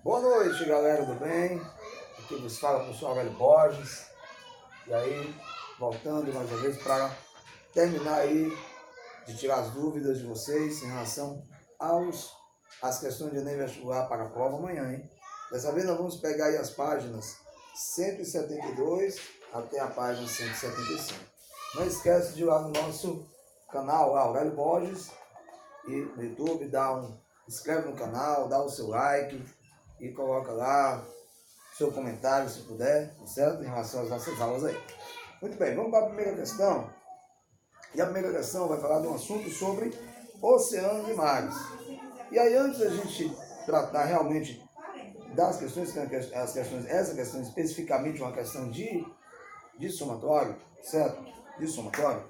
Boa noite, galera do bem. Aqui vos fala o professor Aurélio Borges. E aí, voltando mais uma vez para terminar aí de tirar as dúvidas de vocês em relação às questões de Enem vestibular para a prova amanhã, hein? Dessa vez nós vamos pegar aí as páginas 172 até a página 175. Não esquece de ir lá no nosso canal, Aurélio Borges, e no YouTube, inscreve no canal, dá o seu like e coloca lá seu comentário, se puder, certo? Em relação às nossas aulas aí. Muito bem, vamos para a primeira questão. E a primeira questão vai falar de um assunto sobre oceanos e mares. E aí, antes da gente tratar realmente das questões, essa questão especificamente uma questão de somatório, certo? De somatório,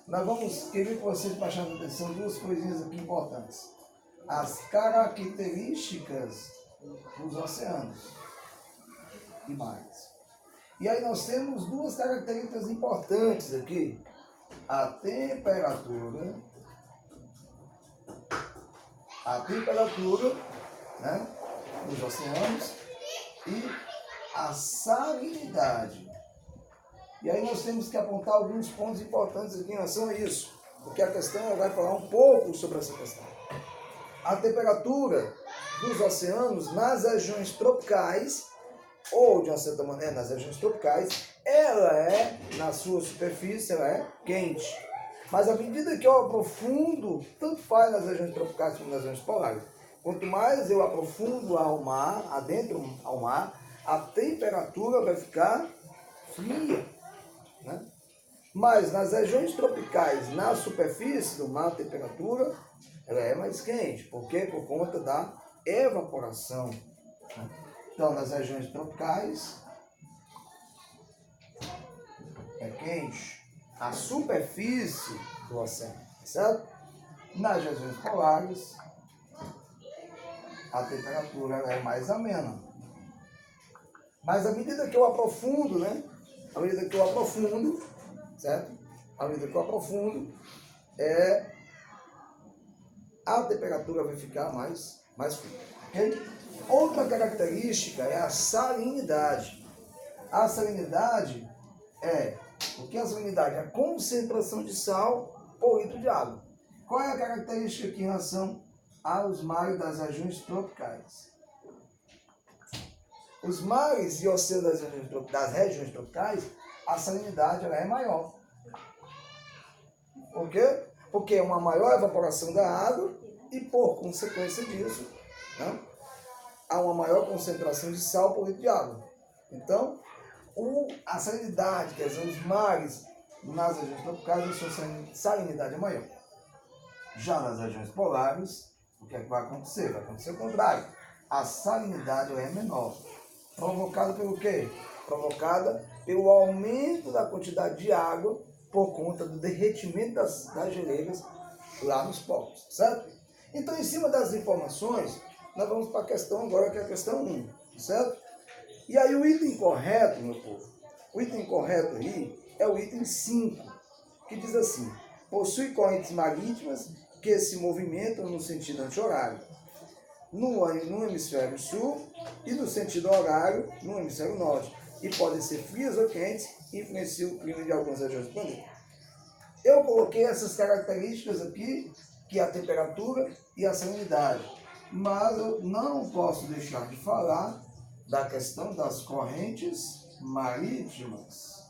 nós vamos querer que vocês prestem atenção em duas coisinhas aqui importantes. As características dos oceanos e mares. E aí nós temos duas características importantes aqui. A temperatura, né, dos oceanos e a salinidade. E aí nós temos que apontar alguns pontos importantes aqui em relação a isso, porque a questão vai falar um pouco sobre essa questão. A temperatura dos oceanos nas regiões tropicais, ou de uma certa maneira nas regiões tropicais, ela é, na sua superfície, ela é quente. Mas à medida que eu aprofundo, tanto faz nas regiões tropicais como nas regiões polares, quanto mais eu aprofundo ao mar, adentro ao mar, a temperatura vai ficar fria, né? Mas nas regiões tropicais, na superfície do mar, a temperatura ela é mais quente. Por quê? Por conta da evaporação. Então, nas regiões tropicais é quente a superfície do oceano, certo? Nas regiões polares, a temperatura ela é mais amena. Mas à medida que eu aprofundo, né? À medida que eu aprofundo, certo? À medida que eu aprofundo, a temperatura vai ficar mais fria. Okay? Outra característica é a salinidade. A salinidade o que é a salinidade? A concentração de sal por litro de água. Qual é a característica aqui em relação aos mares das regiões tropicais? Os mares e oceanos das regiões tropicais, a salinidade ela é maior. Por quê? Porque é uma maior evaporação da água e, por consequência disso, né, há uma maior concentração de sal por litro de água. Então, a salinidade, quer dizer, os mares nas regiões tropicais, a sua salinidade é maior. Já nas regiões polares, o que é que vai acontecer? Vai acontecer o contrário. A salinidade é menor. Provocada pelo quê? Provocada pelo aumento da quantidade de água por conta do derretimento das geleiras lá nos polos, certo? Então, em cima das informações, nós vamos para a questão agora, que é a questão 1, certo? E aí o item correto, meu povo, o item correto aí é o item 5, que diz assim: possui correntes marítimas que se movimentam no sentido anti-horário, no hemisfério sul e no sentido horário no hemisfério norte, e podem ser frias ou quentes e influenciam o clima de algumas regiões do planeta. Eu coloquei essas características aqui, que é a temperatura e a salinidade, mas eu não posso deixar de falar da questão das correntes marítimas.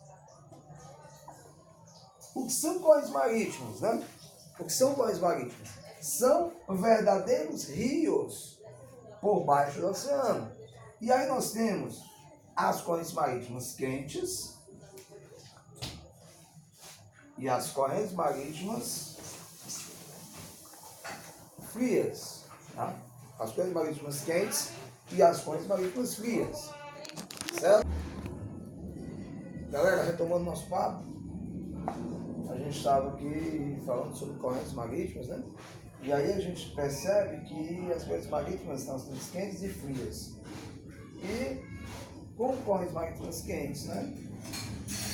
O que são correntes marítimas, né? O que são correntes marítimas? São verdadeiros rios por baixo do oceano. E aí nós temos as correntes marítimas quentes e as correntes marítimas frias, tá? As correntes marítimas quentes e as correntes marítimas frias, certo? Galera, retomando nosso papo, a gente estava aqui falando sobre correntes marítimas, né? E aí a gente percebe que as correntes marítimas são quentes e frias. E com correntes marítimas quentes, né?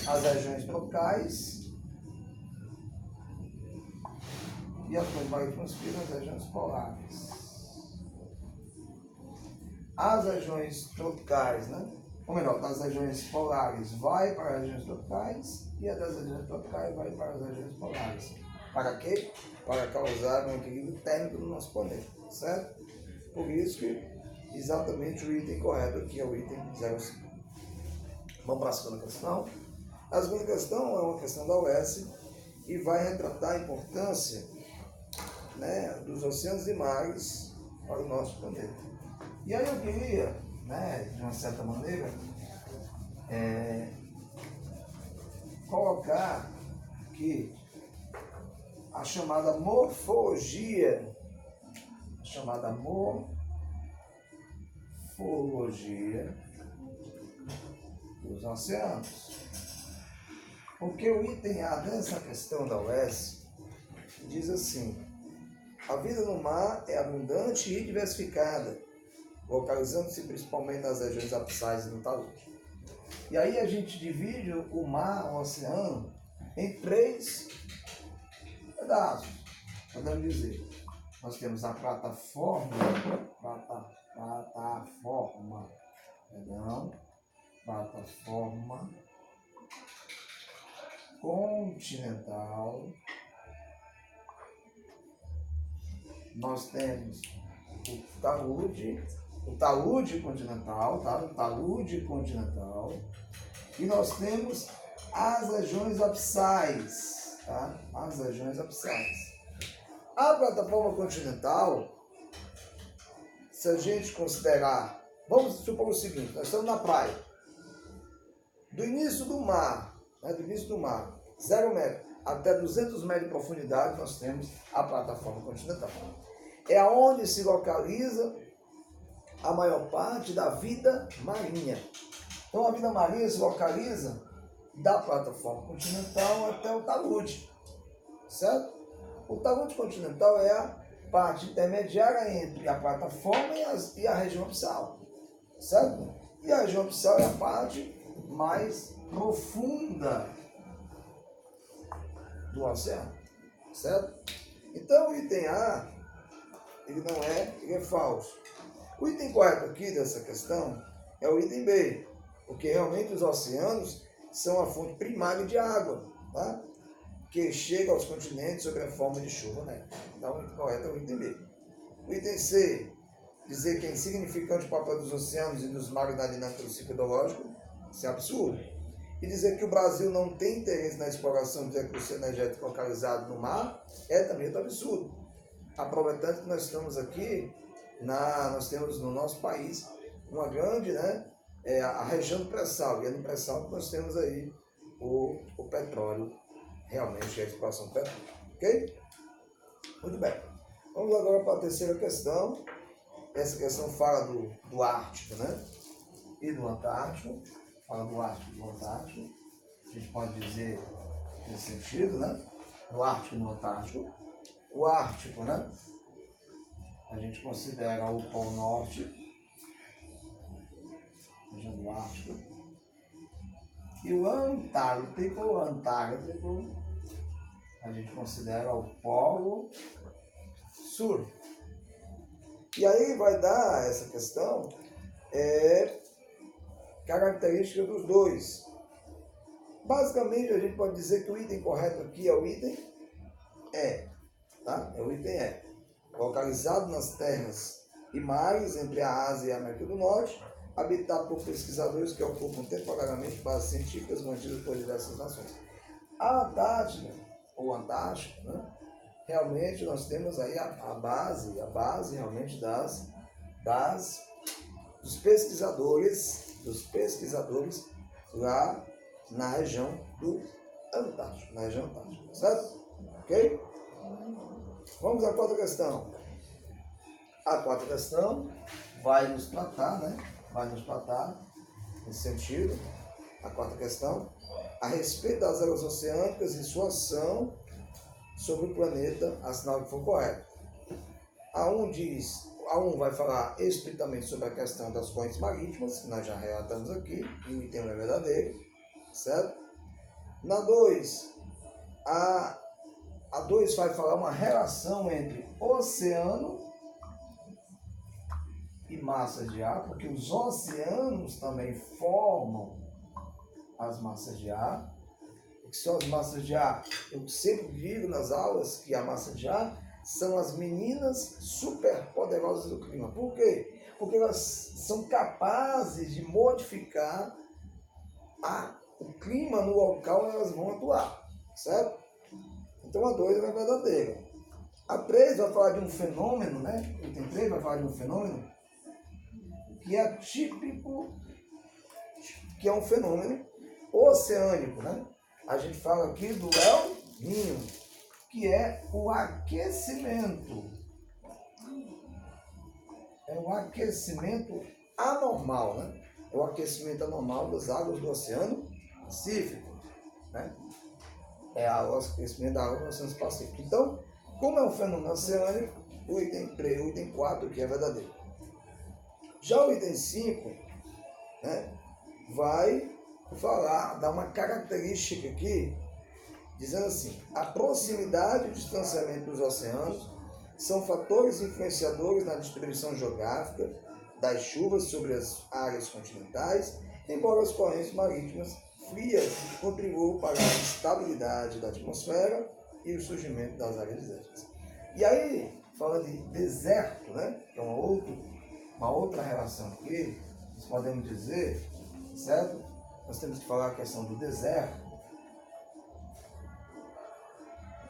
As regiões tropicais e as correntes marítimas frias nas regiões polares. as regiões tropicais, né? Ou melhor, das regiões polares vai para as regiões tropicais e a das regiões tropicais vai para as regiões polares. Para quê? Para causar um equilíbrio térmico no nosso planeta, certo? Por isso que exatamente o item correto aqui é o item 05. Vamos para a segunda questão. A segunda questão é uma questão da UES e vai retratar a importância, né, dos oceanos e mares para o nosso planeta. E aí eu queria, né, de uma certa maneira, colocar aqui a chamada morfologia dos oceanos. Porque o item A dessa questão da UES diz assim: a vida no mar é abundante e diversificada, localizando-se principalmente nas regiões abissais e no talude. E aí a gente divide o mar, o oceano, em 3 pedaços, podemos dizer. Nós temos a plataforma continental. Nós temos o talude continental, tá? O talude continental. E nós temos as regiões abissais, tá? As regiões abissais. A plataforma continental, se a gente considerar, vamos supor o seguinte: nós estamos na praia. Do início do mar, 0 metros, até 200 metros de profundidade, nós temos a plataforma continental. É onde se localiza a maior parte da vida marinha. Então a vida marinha se localiza da plataforma continental até o talude, certo? O talude continental é a parte intermediária entre a plataforma e a região abissal, certo? E a região abissal é a parte mais profunda do oceano, certo? Então o item A, ele é falso. O item correto aqui dessa questão é o item B, porque realmente os oceanos são a fonte primária de água, tá? Que chega aos continentes sob a forma de chuva, né? Então o item correto é o item B. O item C, dizer que é insignificante o papel dos oceanos e dos mares na dinâmica do ciclo hidrológico, isso é absurdo. E dizer que o Brasil não tem interesse na exploração de recursos energéticos localizados no mar é também outro absurdo. Aproveitando que nós estamos aqui, nós temos no nosso país uma grande, né, a região do pré-sal, e é no pré-sal que nós temos aí o petróleo, realmente a exploração do petróleo, ok? Muito bem. Vamos agora para a terceira questão. Essa questão fala do Ártico, né, e do Antártico. Fala do Ártico e do Antártico. A gente pode dizer nesse sentido, né, do Ártico e do Antártico. O Ártico, né, a gente considera o Polo Norte, região do Ártico. E o Antártico, a gente considera o Polo Sul. E aí vai dar essa questão, característica dos dois. Basicamente, a gente pode dizer que o item correto aqui é o item E, tá? É o item E. Localizado nas terras e mares entre a Ásia e a América do Norte, habitado por pesquisadores que ocupam temporariamente bases científicas mantidas por diversas nações. A Antártida, ou Antártico, né? Realmente nós temos aí a base realmente dos pesquisadores lá na região do Antártico, certo? Ok? Vamos à quarta questão. A quarta questão vai nos tratar, nesse sentido, a quarta questão, a respeito das águas oceânicas e sua ação sobre o planeta, assinal que for correto. A 1 vai falar estritamente sobre a questão das correntes marítimas, que nós já relatamos aqui, e o item é verdadeiro, certo? Na 2, a 2 vai falar uma relação entre oceano e massas de ar, porque os oceanos também formam as massas de ar. O que são as massas de ar? Eu sempre digo nas aulas que a massa de ar são as meninas superpoderosas do clima. Por quê? Porque elas são capazes de modificar o clima no local onde elas vão atuar, certo? Então a 2 é verdadeira. A 3 vai falar de um fenômeno, né? O item 3 vai falar de um fenômeno que é típico, que é um fenômeno oceânico, né? A gente fala aqui do El Niño, que é o aquecimento. É um aquecimento anormal, né? É o aquecimento anormal das águas do Oceano Pacífico, né? É o aquecimento da água do Oceano Pacífico. Então, como é um fenômeno oceânico, o item 3, o item 4 que é verdadeiro. Já o item 5, né, vai falar, dar uma característica aqui, dizendo assim: a proximidade e o distanciamento dos oceanos são fatores influenciadores na distribuição geográfica das chuvas sobre as áreas continentais, embora as correntes marítimas frias contribuam para a estabilidade da atmosfera e o surgimento das áreas desérticas. E aí, falando de deserto, né, que é uma outra relação aqui, nós podemos dizer, certo? Nós temos que falar a questão do deserto.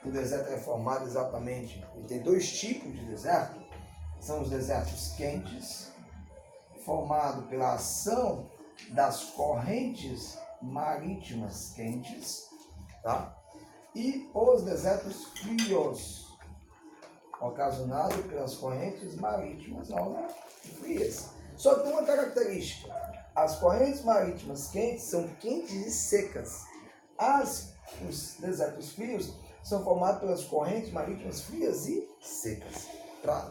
O deserto é formado exatamente, e tem 2 tipos de deserto. São os desertos quentes, formado pela ação das correntes marítimas quentes, tá? E os desertos frios, ocasionados pelas correntes marítimas frias. Só que tem uma característica: as correntes marítimas quentes são quentes e secas. Os desertos frios são formados pelas correntes marítimas frias e secas,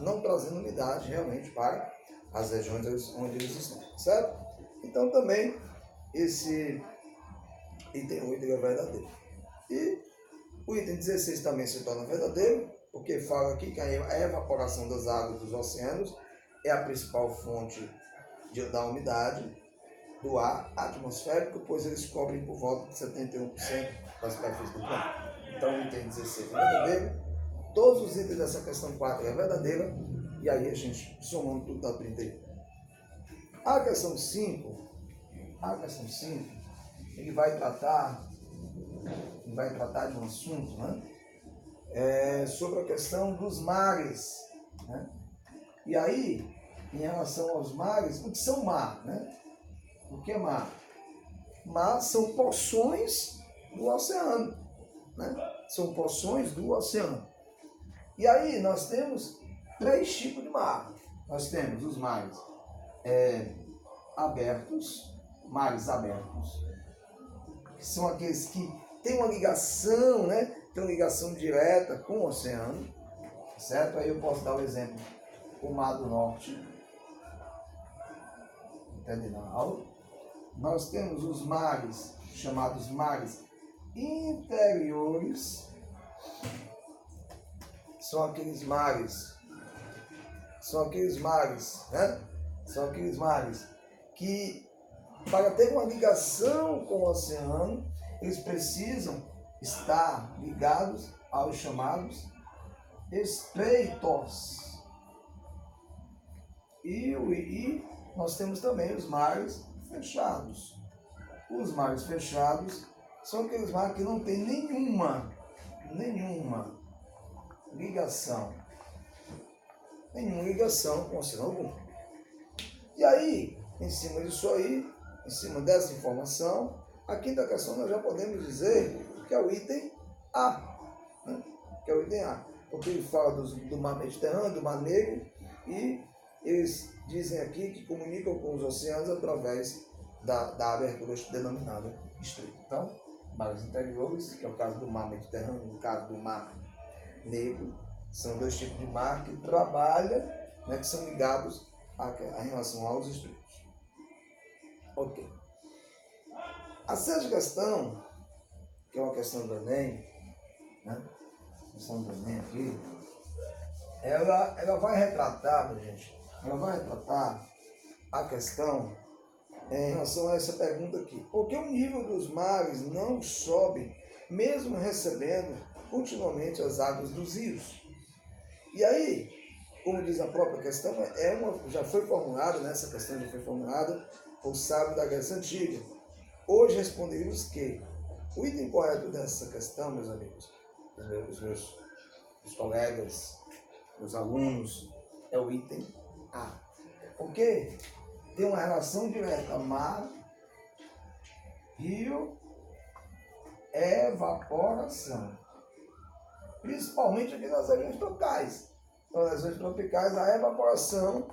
não trazendo umidade realmente para as regiões onde eles estão, certo? Então também esse item 8 é verdadeiro. E o item 16 também se torna verdadeiro, porque fala aqui que a evaporação das águas dos oceanos é a principal fonte da umidade do ar atmosférico, pois eles cobrem por volta de 71% da superfície do planeta. Então o item 16 é verdadeiro, todos os itens dessa questão 4 é verdadeira, e aí a gente somando tudo dá 31. A questão 5, ele vai tratar de um assunto, né? Sobre a questão dos mares, né? E aí, em relação aos mares, o que são mar, né? O que é mar? Mar são porções do oceano, né? São porções do oceano. E aí nós temos 3 tipos de mar. Nós temos os mares mares abertos, que são aqueles que têm uma ligação, né? Tem uma ligação direta com o oceano, certo? Aí eu posso dar o exemplo: o Mar do Norte, Interdimensional. Nós temos os mares, chamados mares interiores, são aqueles mares, né? São aqueles mares que, para ter uma ligação com o oceano, eles precisam estar ligados aos chamados estreitos. E nós temos também os mares fechados. Os mares fechados são aqueles mares que não tem nenhuma ligação com o oceano algum. E aí, em cima disso aí, em cima dessa informação, a quinta questão nós já podemos dizer que é o item A, né? Que é o item A, porque ele fala do mar Mediterrâneo, do mar Negro, e eles dizem aqui que comunicam com os oceanos através da abertura denominada estreito. Então, mares interiores, que é o caso do mar Mediterrâneo, no caso do mar Negro, são 2 tipos de mar que trabalham, né, que são ligados em relação aos estreitos. Ok. A 6ª questão, que é uma questão do Enem, né? A questão do Enem aqui, ela vai retratar, minha gente, ela vai tratar a questão em relação a essa pergunta aqui. Por que o nível dos mares não sobe, mesmo recebendo continuamente as águas dos rios? E aí, como diz a própria questão, já foi formulada, né, essa questão já foi formulada por sábio da Grécia Antiga. Hoje responderíamos que o item correto dessa questão, meus amigos, os meus colegas, meus alunos, é o item A. Porque tem uma relação direta mar, rio, evaporação. Principalmente aqui nas regiões tropicais. Então, nas regiões tropicais, a evaporação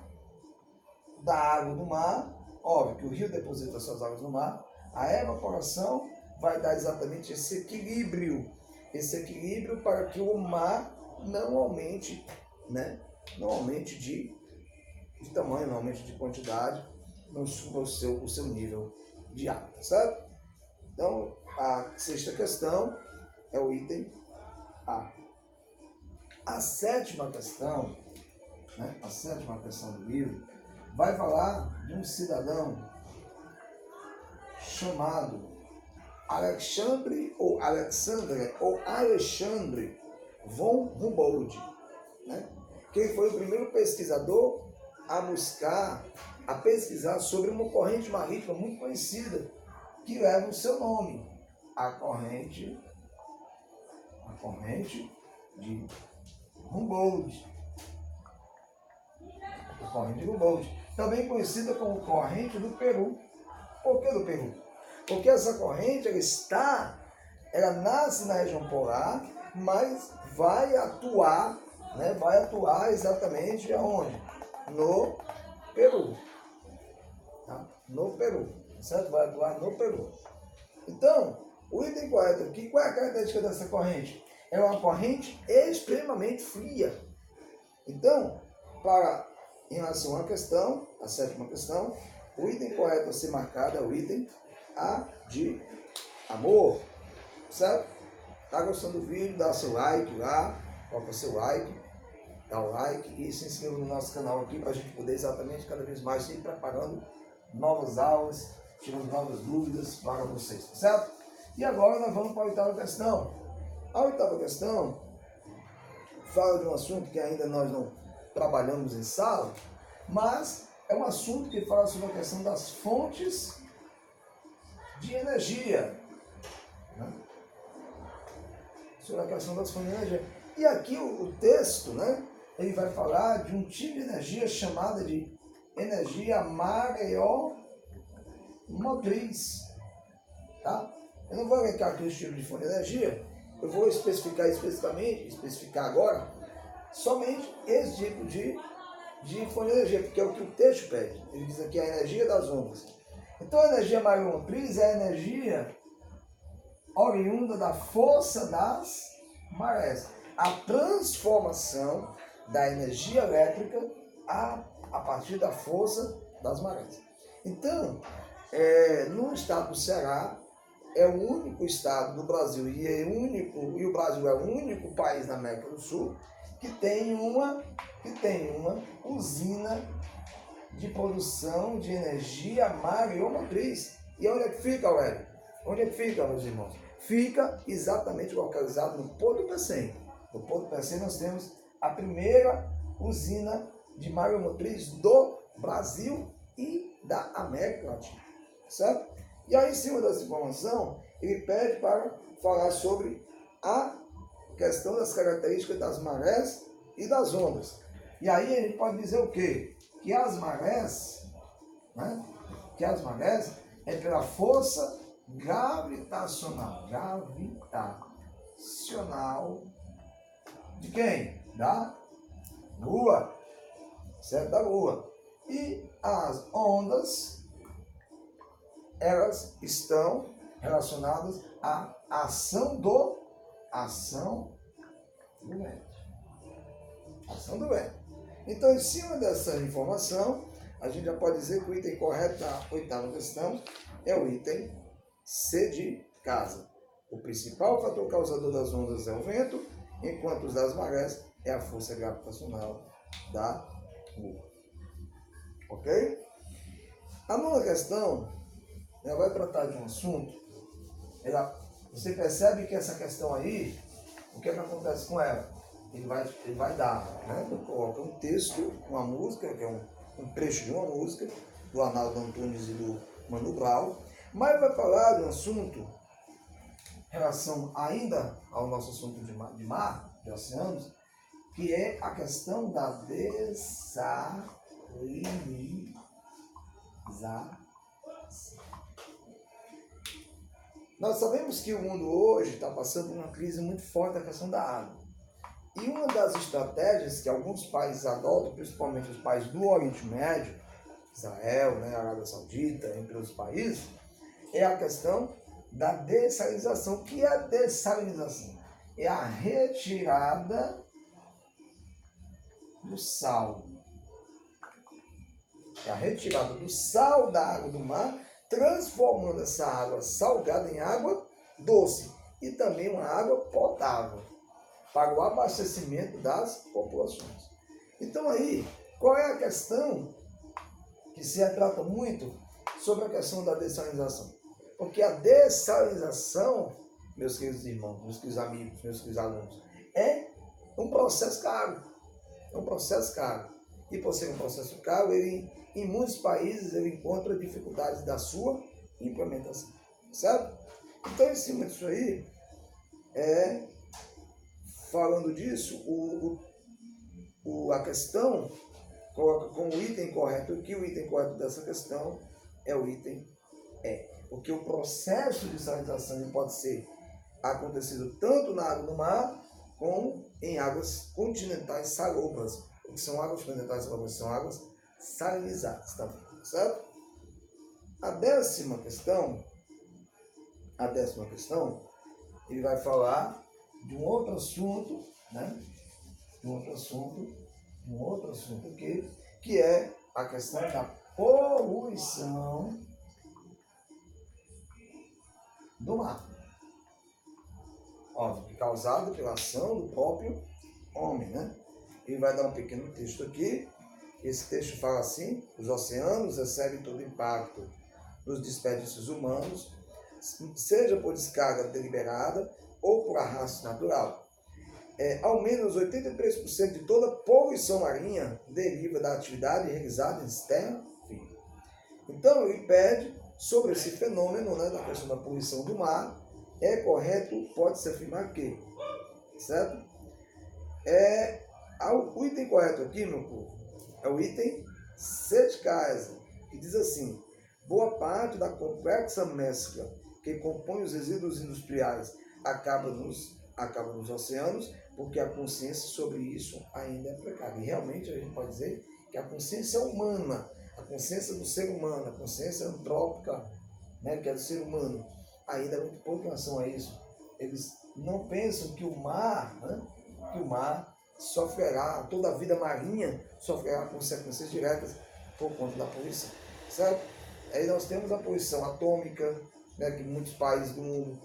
da água do mar, óbvio que o rio deposita suas águas no mar, a evaporação vai dar exatamente esse equilíbrio para que o mar não aumente, né? Não aumente de tamanho, não aumente de quantidade, não suba o seu nível de água, tá certo? Então, a sexta questão é o item A. A sétima questão, né? A sétima questão do livro vai falar de um cidadão chamado Alexandre von Humboldt, né? Que foi o primeiro pesquisador a pesquisar sobre uma corrente marítima muito conhecida que leva o seu nome, a corrente de Humboldt. A corrente de Humboldt, também conhecida como corrente do Peru. Por que do Peru? Porque essa corrente ela nasce na região polar, mas vai atuar exatamente aonde? No Peru. Tá? No Peru, certo? Vai atuar no Peru. Então, o item correto aqui, qual é a característica dessa corrente? É uma corrente extremamente fria. Então, em relação à questão, a sétima questão, o item correto a ser marcado é o item A de amor, certo? Tá gostando do vídeo? Dá seu like lá, coloca seu like, dá o like e se inscreva no nosso canal aqui para a gente poder exatamente cada vez mais ir preparando novas aulas, tirando novas dúvidas para vocês, tá certo? E agora nós vamos para a oitava questão. A oitava questão fala de um assunto que ainda nós não trabalhamos em sala, mas é um assunto que fala sobre a questão das fontes de energia. Né? Sobre a questão das fontes de energia. E aqui o texto, né, ele vai falar de um tipo de energia chamada de energia mareomotriz. Tá? Eu não vou elencar aqui os tipos de fonte de energia, eu vou especificar agora somente esse tipo de fonte de energia, porque é o que o texto pede. Ele diz aqui a energia das ondas. Então a energia mareomotriz é a energia oriunda da força das marés. A transformação da energia elétrica a partir da força das marés. Então, no estado do Ceará, é o único estado do Brasil e o Brasil é o único país da América do Sul que tem uma usina de produção de energia mareomotriz. E onde é que fica, Aurélio? Onde é que fica, meus irmãos? Fica exatamente localizado no Porto do Pecém. No Porto do Pecém nós temos a primeira usina de mareomotriz do Brasil e da América Latina, certo? E aí, em cima dessa informação, ele pede para falar sobre a questão das características das marés e das ondas. E aí ele pode dizer o quê? Que as marés, né? Que as marés é pela força gravitacional de quem? Da Lua, certo? Da Lua. E as ondas, elas estão relacionadas à ação do vento. Ação do vento. Então, em cima dessa informação, a gente já pode dizer que o item correto da oitava questão é o item C de casa. O principal fator causador das ondas é o vento, enquanto os das marés é a força gravitacional da Lua. Ok? A nona questão, ela vai tratar de um assunto. Você percebe que essa questão aí, o que é que acontece com ela? Ele vai dar, né? Coloca um texto, uma música, que é um trecho de uma música, do Arnaldo Antunes e do Mano Brown, mas vai falar de um assunto em relação ainda ao nosso assunto de mar, de oceanos, que é a questão da dessalinização. Nós sabemos que o mundo hoje está passando por uma crise muito forte da questão da água. E uma das estratégias que alguns países adotam, principalmente os países do Oriente Médio, Israel, né, Arábia Saudita, entre outros países, é a questão da dessalinização. O que é a dessalinização? É a retirada do sal. É a retirada do sal da água do mar, transformando essa água salgada em água doce e também uma água potável para o abastecimento das populações. Então aí, qual é a questão que se retrata muito sobre a questão da dessalinização? Porque a dessalinização, meus queridos irmãos, meus queridos amigos, meus queridos alunos, é um processo caro. É um processo caro. E por ser um processo caro, em muitos países ele encontra dificuldades da sua implementação. Certo? Então, em cima disso aí, falando disso, a questão coloca como item correto, que o item correto dessa questão é o item E. Porque o processo de salinização pode ser acontecido tanto na água do mar, como em águas continentais salobras. O que são águas continentais salobras? São águas salinizadas também, certo? A décima questão, ele vai falar de um outro assunto, né? Um outro assunto aqui, que é a questão da poluição do mar. Óbvio, causada pela ação do próprio homem, né? Ele vai dar um pequeno texto aqui. Esse texto fala assim: os oceanos recebem todo o impacto dos desperdícios humanos, seja por descarga deliberada ou por arrasto natural. Ao menos 83% de toda poluição marinha deriva da atividade realizada em terra firme. Então, ele pede sobre esse fenômeno, né, da questão da poluição do mar. É correto, pode-se afirmar que, certo? O item correto aqui, meu povo, é o item C de casa, que diz assim: boa parte da complexa mescla que compõe os resíduos industriais acaba nos oceanos, porque a consciência sobre isso ainda é precária. E realmente a gente pode dizer que a consciência humana, a consciência do ser humano, a consciência antrópica, né, que é do ser humano, ainda é muito pouco em relação a isso. Eles não pensam que o mar, né, sofrerá, toda a vida marinha sofrerá consequências diretas por conta da poluição, certo? Aí nós temos a poluição atômica, né, que muitos países do mundo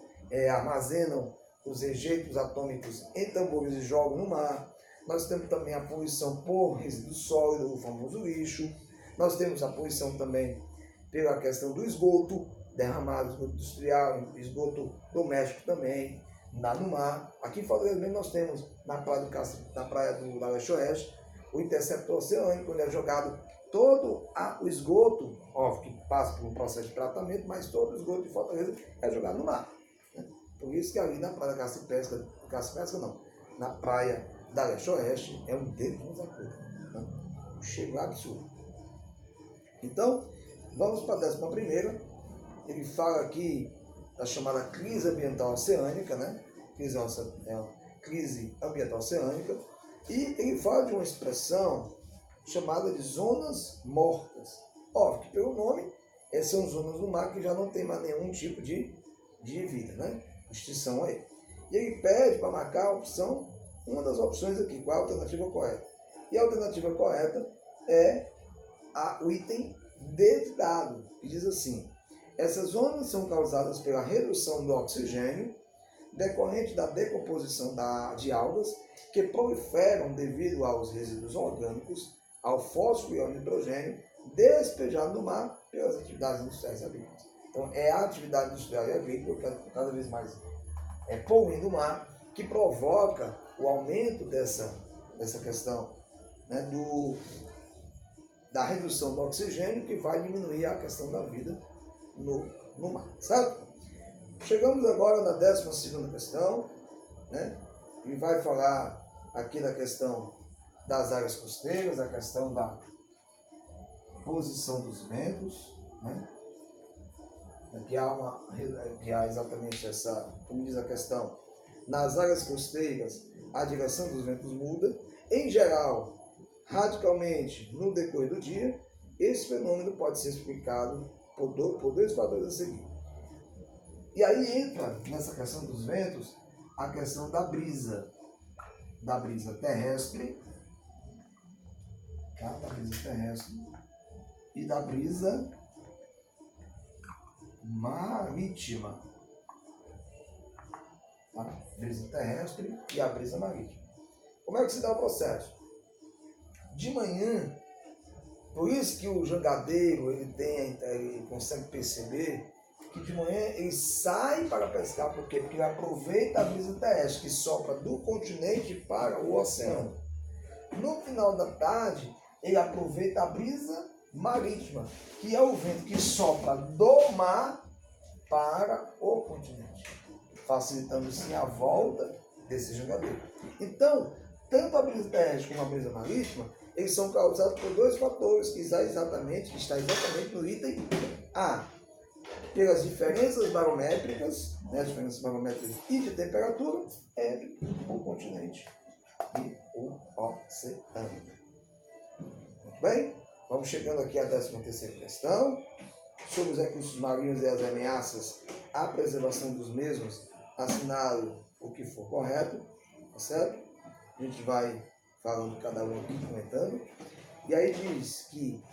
armazenam os rejeitos atômicos em tambores e jogam no mar. Nós temos também a poluição por resíduo sólido, o famoso lixo. Nós temos a poluição também pela questão do esgoto derramado, esgoto industrial, esgoto doméstico também, no mar. Aqui em Fortaleza mesmo nós temos, na praia da Leste Oeste, o interceptor oceânico, onde é jogado todo o esgoto, óbvio que passa por um processo de tratamento, mas todo o esgoto de Fortaleza é jogado no mar. Por isso que ali na praia da Caça e Pesca não, na praia da Leste Oeste, é um deles, vamos acordo. Um cheiro absurdo. Então, vamos para a 11ª. Ele fala aqui da chamada crise ambiental oceânica, né? Crise ambiental oceânica. E ele fala de uma expressão chamada de zonas mortas. Óbvio que pelo nome, são zonas do mar que já não tem mais nenhum tipo de vida, né? Extinção aí. E ele pede para marcar a opção, uma das opções aqui, qual é a alternativa correta. E a alternativa correta é o item D de dado, que diz assim: essas zonas são causadas pela redução do oxigênio decorrente da decomposição de algas que proliferam devido aos resíduos orgânicos, ao fósforo e ao nitrogênio despejado no mar pelas atividades industriais e agrícolas. Então, é a atividade industrial e agrícola que cada vez mais poluindo o mar, que provoca o aumento dessa questão, né, da redução do oxigênio, que vai diminuir a questão da vida no mar, certo? Chegamos agora na 12ª questão, né, e vai falar aqui da questão das áreas costeiras, a questão da posição dos ventos, né? Que há exatamente essa, como diz a questão, nas áreas costeiras a direção dos ventos muda, em geral, radicalmente no decorrer do dia. Esse fenômeno pode ser explicado por dois fatores a seguir. E aí entra nessa questão dos ventos a questão da brisa terrestre, tá? Da brisa terrestre e da brisa marítima, tá? Brisa terrestre e a brisa marítima. Como é que se dá o processo? De manhã, por isso que o jangadeiro ele consegue perceber que de manhã ele sai para pescar, por quê? Porque ele aproveita a brisa terrestre que sopra do continente para o oceano. No final da tarde, ele aproveita a brisa marítima, que é o vento que sopra do mar para o continente, facilitando sim a volta desse jangadeiro. Então, tanto a brisa terrestre como a brisa marítima, eles são causados por dois fatores que está exatamente no item A. Pelas diferenças barométricas, né, as diferenças barométricas e de temperatura entre o continente e o oceano. Muito bem? Vamos chegando aqui à 13ª questão. Sobre os recursos marinhos e as ameaças à preservação dos mesmos, assinale o que for correto, tá certo? A gente vai falando cada um aqui, comentando. E aí diz que